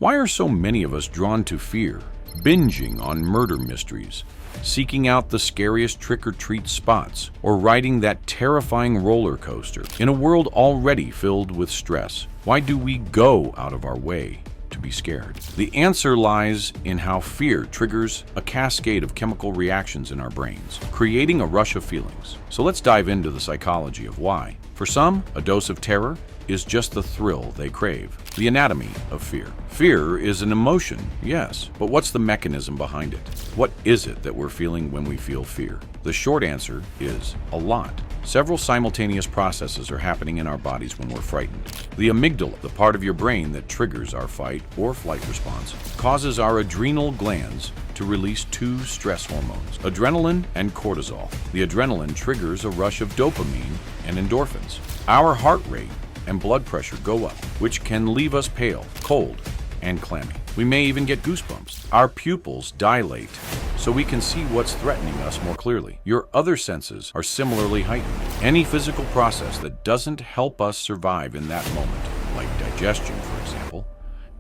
Why are so many of us drawn to fear, binging on murder mysteries, seeking out the scariest trick-or-treat spots, or riding that terrifying roller coaster? In a world already filled with stress, why do we go out of our way to be scared? The answer lies in how fear triggers a cascade of chemical reactions in our brains, creating a rush of feelings. So let's dive into the psychology of why. For some, a dose of terror is just the thrill they crave. The anatomy of fear. Fear is an emotion, yes, but what's the mechanism behind it? What is it that we're feeling when we feel fear? The short answer is a lot. Several simultaneous processes are happening in our bodies when we're frightened. The amygdala, the part of your brain that triggers our fight or flight response, causes our adrenal glands to release two stress hormones, adrenaline and cortisol. The adrenaline triggers a rush of dopamine and endorphins. Our heart rate and blood pressure go up, which can leave us pale, cold, and clammy. We may even get goosebumps. Our pupils dilate so we can see what's threatening us more clearly. Your other senses are similarly heightened. Any physical process that doesn't help us survive in that moment, like digestion, for example,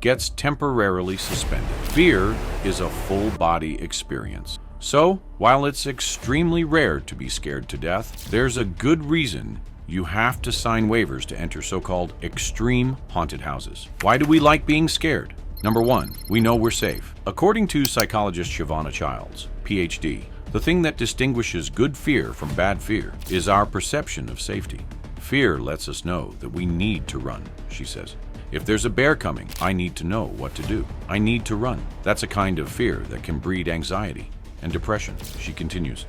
gets temporarily suspended. Fear is a full-body experience. So, while it's extremely rare to be scared to death, there's a good reason you have to sign waivers to enter so-called extreme haunted houses. Why do we like being scared? Number one, we know we're safe. According to psychologist Shavana Childs, PhD, the thing that distinguishes good fear from bad fear is our perception of safety. Fear lets us know that we need to run, she says. If there's a bear coming, I need to know what to do. I need to run. That's a kind of fear that can breed anxiety and depression, she continues.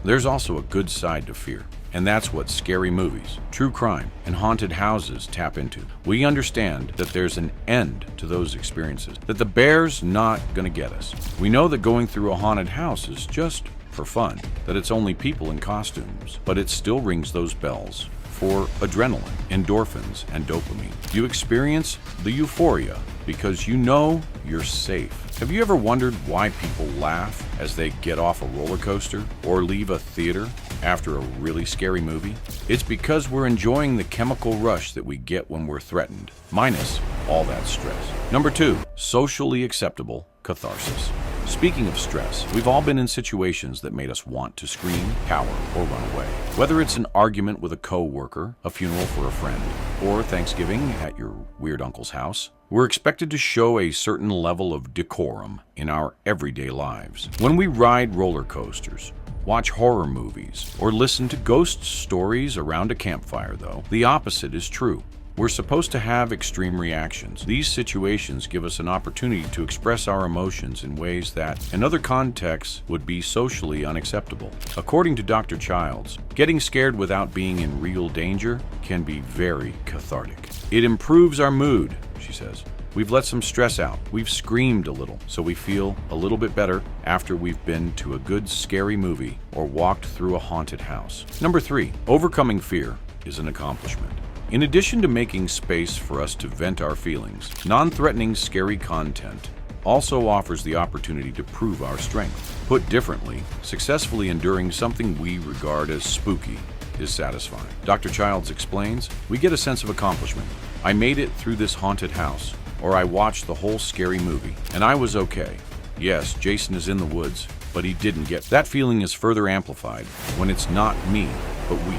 There's also a good side to fear, and that's what scary movies, true crime, and haunted houses tap into. We understand that there's an end to those experiences, that the bear's not gonna get us. We know that going through a haunted house is just for fun, that it's only people in costumes, but it still rings those bells for adrenaline, endorphins, and dopamine. You experience the euphoria because you know you're safe. Have you ever wondered why people laugh as they get off a roller coaster or leave a theater after a really scary movie? It's because we're enjoying the chemical rush that we get when we're threatened, minus all that stress. Number two, socially acceptable catharsis. Speaking of stress, we've all been in situations that made us want to scream, cower, or run away. Whether it's an argument with a co-worker, a funeral for a friend, or Thanksgiving at your weird uncle's house, we're expected to show a certain level of decorum in our everyday lives. When we ride roller coasters, watch horror movies, or listen to ghost stories around a campfire, though, the opposite is true. We're supposed to have extreme reactions. These situations give us an opportunity to express our emotions in ways that, in other contexts, would be socially unacceptable. According to Dr. Childs, getting scared without being in real danger can be very cathartic. It improves our mood, she says. We've let some stress out. We've screamed a little, so we feel a little bit better after we've been to a good scary movie or walked through a haunted house. Number three, overcoming fear is an accomplishment. In addition to making space for us to vent our feelings, non-threatening scary content also offers the opportunity to prove our strength. Put differently, successfully enduring something we regard as spooky is satisfying. Dr. Childs explains, we get a sense of accomplishment. I made it through this haunted house, or I watched the whole scary movie, and I was okay. Yes, Jason is in the woods, but he didn't get. That feeling is further amplified when it's not me, but we.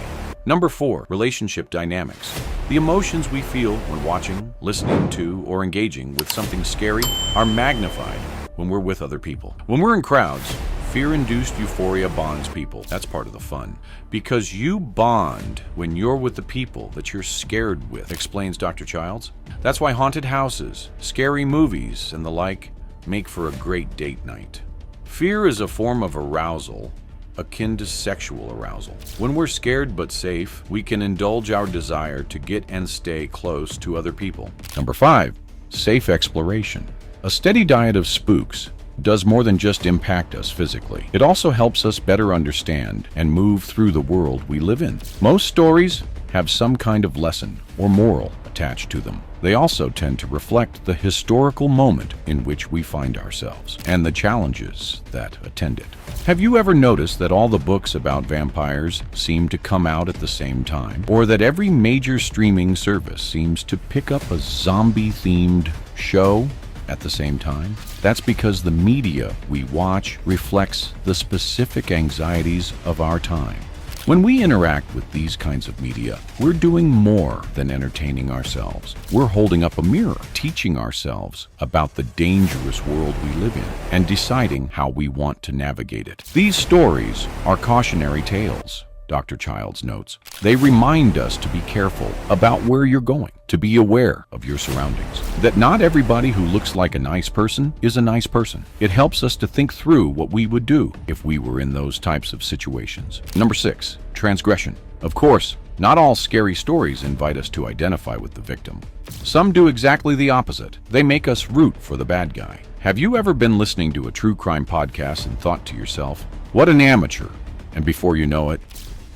Number four, relationship dynamics. The emotions we feel when watching, listening to, or engaging with something scary are magnified when we're with other people. When we're in crowds, fear-induced euphoria bonds people. That's part of the fun. Because you bond when you're with the people that you're scared with, explains Dr. Childs. That's why haunted houses, scary movies, and the like make for a great date night. Fear is a form of arousal akin to sexual arousal. When we're scared but safe, we can indulge our desire to get and stay close to other people. Number five, safe exploration. A steady diet of spooks does more than just impact us physically. It also helps us better understand and move through the world we live in. Most stories have some kind of lesson or moral attached to them. They also tend to reflect the historical moment in which we find ourselves and the challenges that attend it. Have you ever noticed that all the books about vampires seem to come out at the same time? Or that every major streaming service seems to pick up a zombie-themed show at the same time? That's because the media we watch reflects the specific anxieties of our time. When we interact with these kinds of media, we're doing more than entertaining ourselves. We're holding up a mirror, teaching ourselves about the dangerous world we live in, and deciding how we want to navigate it. These stories are cautionary tales, Dr. Childs notes. They remind us to be careful about where you're going, to be aware of your surroundings, that not everybody who looks like a nice person is a nice person. It helps us to think through what we would do if we were in those types of situations. Number 6, transgression. Of course, not all scary stories invite us to identify with the victim. Some do exactly the opposite. They make us root for the bad guy. Have you ever been listening to a true crime podcast and thought to yourself, what an amateur? And before you know it,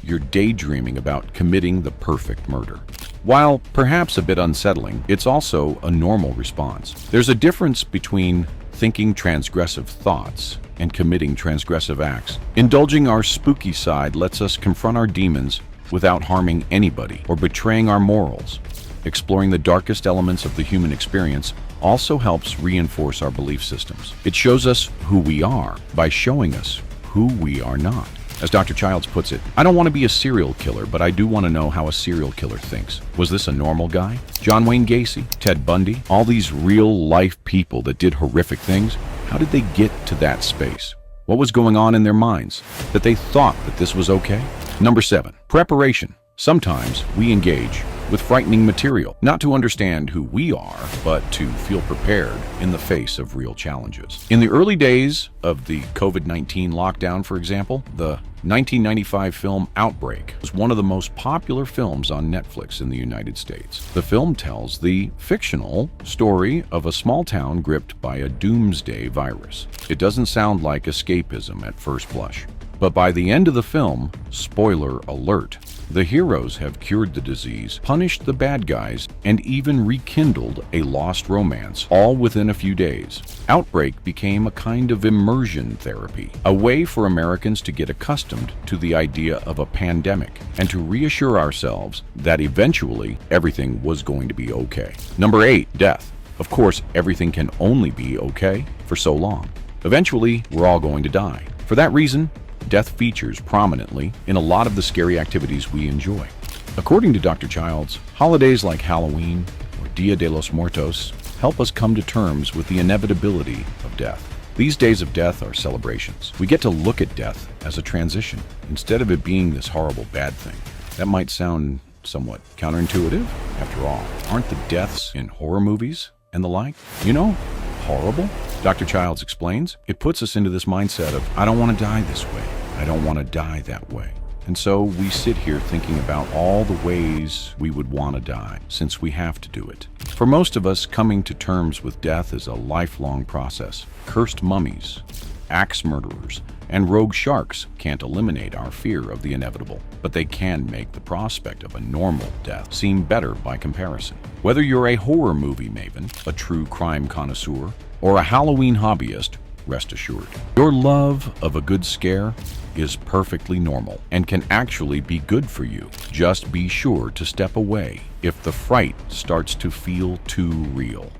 you're daydreaming about committing the perfect murder. While perhaps a bit unsettling, it's also a normal response. There's a difference between thinking transgressive thoughts and committing transgressive acts. Indulging our spooky side lets us confront our demons without harming anybody or betraying our morals. Exploring the darkest elements of the human experience also helps reinforce our belief systems. It shows us who we are by showing us who we are not. As Dr. Childs puts it, I don't want to be a serial killer, but I do want to know how a serial killer thinks. Was this a normal guy? John Wayne Gacy, Ted Bundy, all these real-life people that did horrific things, how did they get to that space? What was going on in their minds that they thought that this was okay? Number 7, preparation. Sometimes we engage with frightening material, not to understand who we are, but to feel prepared in the face of real challenges. In the early days of the COVID-19 lockdown, for example, the 1995 film Outbreak was one of the most popular films on Netflix in the United States. The film tells the fictional story of a small town gripped by a doomsday virus. It doesn't sound like escapism at first blush, but by the end of the film, spoiler alert, the heroes have cured the disease, punished the bad guys, and even rekindled a lost romance, all within a few days. Outbreak became a kind of immersion therapy, a way for Americans to get accustomed to the idea of a pandemic and to reassure ourselves that eventually everything was going to be okay. Number 8, death. Of course, everything can only be okay for so long. Eventually, we're all going to die. For that reason, death features prominently in a lot of the scary activities we enjoy. According to Dr. Childs, holidays like Halloween or Dia de los Muertos help us come to terms with the inevitability of death. These days of death are celebrations. We get to look at death as a transition, instead of it being this horrible bad thing. That might sound somewhat counterintuitive. After all, aren't the deaths in horror movies and the like, horrible? Dr. Childs explains, it puts us into this mindset of, I don't want to die this way. I don't want to die that way. And so we sit here thinking about all the ways we would want to die, since we have to do it. For most of us, coming to terms with death is a lifelong process. Cursed mummies, axe murderers, and rogue sharks can't eliminate our fear of the inevitable, but they can make the prospect of a normal death seem better by comparison. Whether you're a horror movie maven, a true crime connoisseur, or a Halloween hobbyist, rest assured, your love of a good scare is perfectly normal and can actually be good for you. Just be sure to step away if the fright starts to feel too real.